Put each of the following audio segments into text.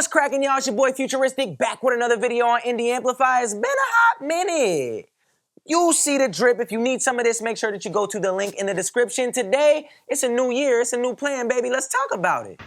What's cracking, y'all? It's your boy Futuristic back with another video on IndieAmplify. It's been a hot minute. You see the drip. If you need some of this, make sure that you go to the link in the description. Today, it's a new year. It's a new plan, baby. Let's talk about it.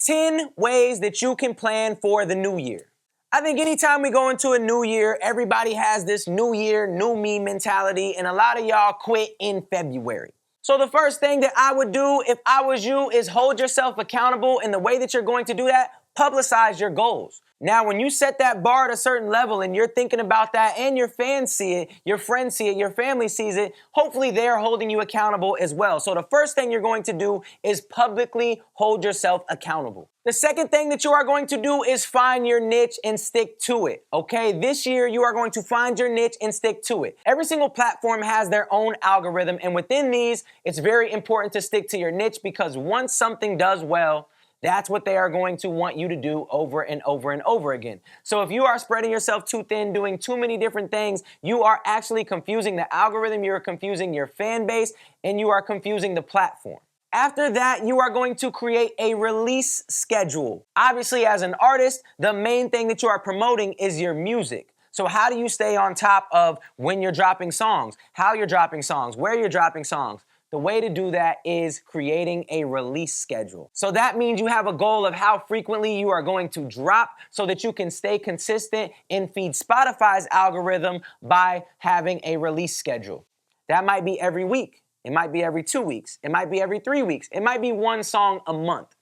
Ten ways that you can plan for the new year. I think anytime we go into a new year, everybody has this new year, new me mentality, and a lot of y'all quit in February. So the first thing that I would do if I was you is hold yourself accountable, and the way that you're going to do that, publicize your goals. Now, when you set that bar at a certain level and you're thinking about that and your fans see it, your friends see it, your family sees it, hopefully they're holding you accountable as well. So the first thing you're going to do is publicly hold yourself accountable. The second thing that you are going to do is find your niche and stick to it, okay? This year, you are going to find your niche and stick to it. Every single platform has their own algorithm, and within these, it's very important to stick to your niche because once something does well, that's what they are going to want you to do over and over and over again. So if you are spreading yourself too thin, doing too many different things, you are actually confusing the algorithm, you are confusing your fan base, and you are confusing the platform. After that, you are going to create a release schedule. Obviously, as an artist, the main thing that you are promoting is your music. So how do you stay on top of when you're dropping songs, how you're dropping songs, where you're dropping songs? The way to do that is creating a release schedule. So that means you have a goal of how frequently you are going to drop so that you can stay consistent and feed Spotify's algorithm by having a release schedule. That might be every week. It might be every 2 weeks. It might be every 3 weeks. It might be one song a month.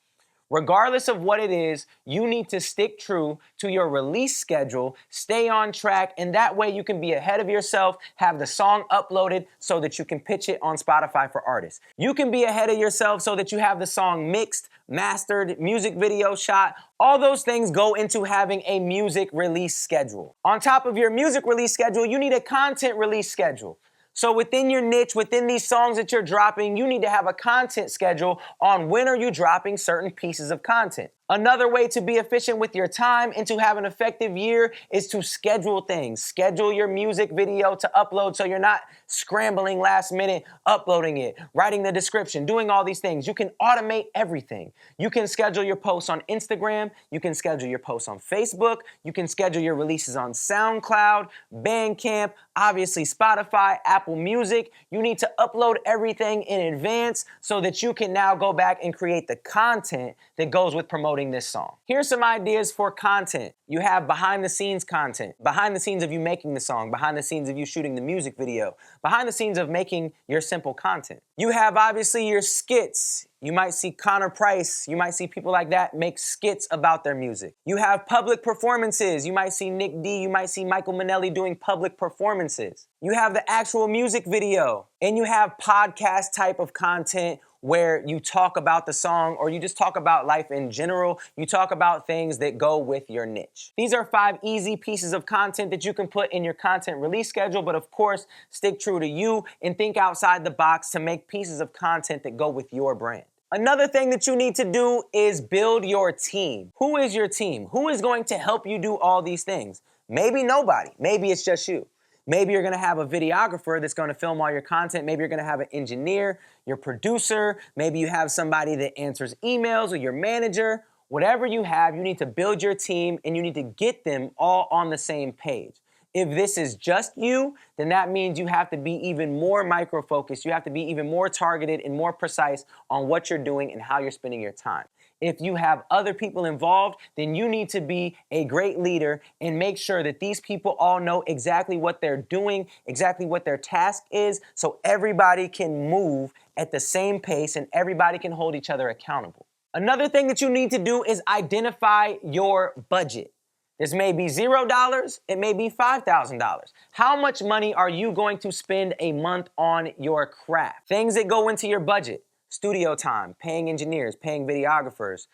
Regardless of what it is, you need to stick true to your release schedule, stay on track, and that way you can be ahead of yourself, have the song uploaded so that you can pitch it on Spotify for artists. You can be ahead of yourself so that you have the song mixed, mastered, music video shot. All those things go into having a music release schedule. On top of your music release schedule, you need a content release schedule. So within your niche, within these songs that you're dropping, you need to have a content schedule on when are you dropping certain pieces of content. Another way to be efficient with your time and to have an effective year is to schedule things. Schedule your music video to upload so you're not scrambling last minute, uploading it, writing the description, doing all these things. You can automate everything. You can schedule your posts on Instagram. You can schedule your posts on Facebook. You can schedule your releases on SoundCloud, Bandcamp, obviously Spotify, Apple Music. You need to upload everything in advance so that you can now go back and create the content that goes with promoting this song. Here's some ideas for content. You have behind the scenes content, behind the scenes of you making the song, behind the scenes of you shooting the music video, behind the scenes of making your simple content. You have obviously your skits. You might see Connor Price, you might see people like that make skits about their music. You have public performances. You might see Nick D, you might see Michael Minnelli doing public performances. You have the actual music video, and you have podcast type of content where you talk about the song or you just talk about life in general. You talk about things that go with your niche. These are 5 easy pieces of content that you can put in your content release schedule, but of course, stick true to you and think outside the box to make pieces of content that go with your brand. Another thing that you need to do is build your team. Who is your team? Who is going to help you do all these things? Maybe nobody. Maybe it's just you. Maybe you're gonna have a videographer that's gonna film all your content. Maybe you're gonna have an engineer, your producer. Maybe you have somebody that answers emails or your manager. Whatever you have, you need to build your team and you need to get them all on the same page. If this is just you, then that means you have to be even more micro-focused. You have to be even more targeted and more precise on what you're doing and how you're spending your time. If you have other people involved, then you need to be a great leader and make sure that these people all know exactly what they're doing, exactly what their task is, so everybody can move at the same pace and everybody can hold each other accountable. Another thing that you need to do is identify your budget. This may be $0, it may be $5,000. How much money are you going to spend a month on your craft? Things that go into your budget. Studio time, paying engineers, paying videographers,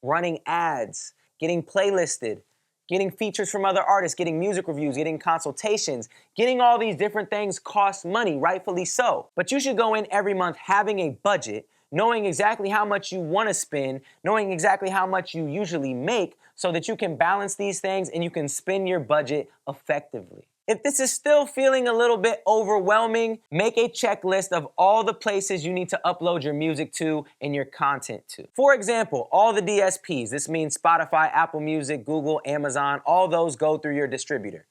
running ads, getting playlisted, getting features from other artists, getting music reviews, getting consultations, getting all these different things costs money, rightfully so. But you should go in every month having a budget, knowing exactly how much you want to spend, knowing exactly how much you usually make so that you can balance these things and you can spend your budget effectively. If this is still feeling a little bit overwhelming, make a checklist of all the places you need to upload your music to and your content to. For example, all the DSPs, this means Spotify, Apple Music, Google, Amazon, all those go through your distributor.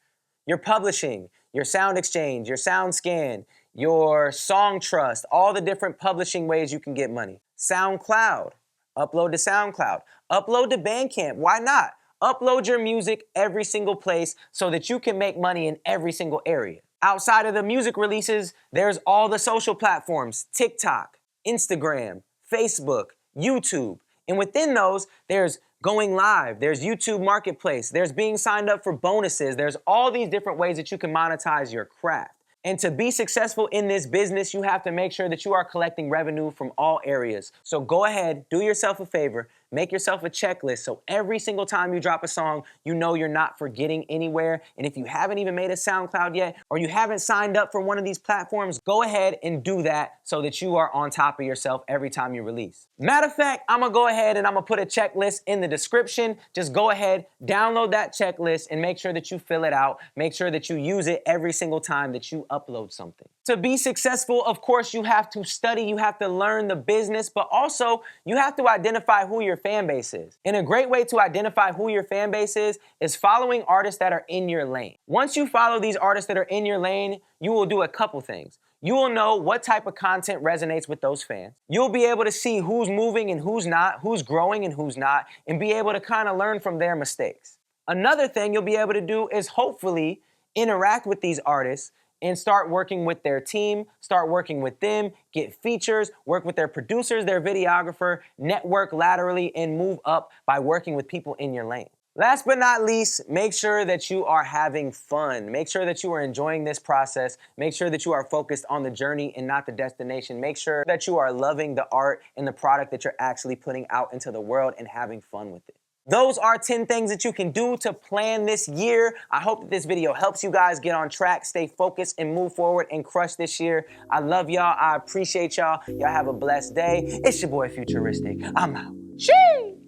Your publishing, your Sound Exchange, your SoundScan, your Song Trust, all the different publishing ways you can get money. SoundCloud, upload to SoundCloud. Upload to Bandcamp, why not? Upload your music every single place so that you can make money in every single area. Outside of the music releases, there's all the social platforms, TikTok, Instagram, Facebook, YouTube. And within those, there's going live, there's YouTube Marketplace, there's being signed up for bonuses, there's all these different ways that you can monetize your craft. And to be successful in this business, you have to make sure that you are collecting revenue from all areas. So go ahead, do yourself a favor, make yourself a checklist so every single time you drop a song, you know you're not forgetting anywhere. And if you haven't even made a SoundCloud yet, or you haven't signed up for one of these platforms, go ahead and do that so that you are on top of yourself every time you release. Matter of fact, I'm gonna go ahead and I'm gonna put a checklist in the description. Just go ahead, download that checklist and make sure that you fill it out. Make sure that you use it every single time that you upload something. To be successful, of course, you have to study, you have to learn the business, but also you have to identify who your fan base is. And a great way to identify who your fan base is following artists that are in your lane. Once you follow these artists that are in your lane, you will do a couple things. You will know what type of content resonates with those fans. You'll be able to see who's moving and who's not, who's growing and who's not, and be able to kind of learn from their mistakes. Another thing you'll be able to do is hopefully interact with these artists and start working with their team, start working with them, get features, work with their producers, their videographer, network laterally, and move up by working with people in your lane. Last but not least, make sure that you are having fun. Make sure that you are enjoying this process. Make sure that you are focused on the journey and not the destination. Make sure that you are loving the art and the product that you're actually putting out into the world and having fun with it. Those are 10 things that you can do to plan this year. I hope that this video helps you guys get on track, stay focused, and move forward and crush this year. I love y'all. I appreciate y'all. Y'all have a blessed day. It's your boy Futuristic. I'm out. Sheesh!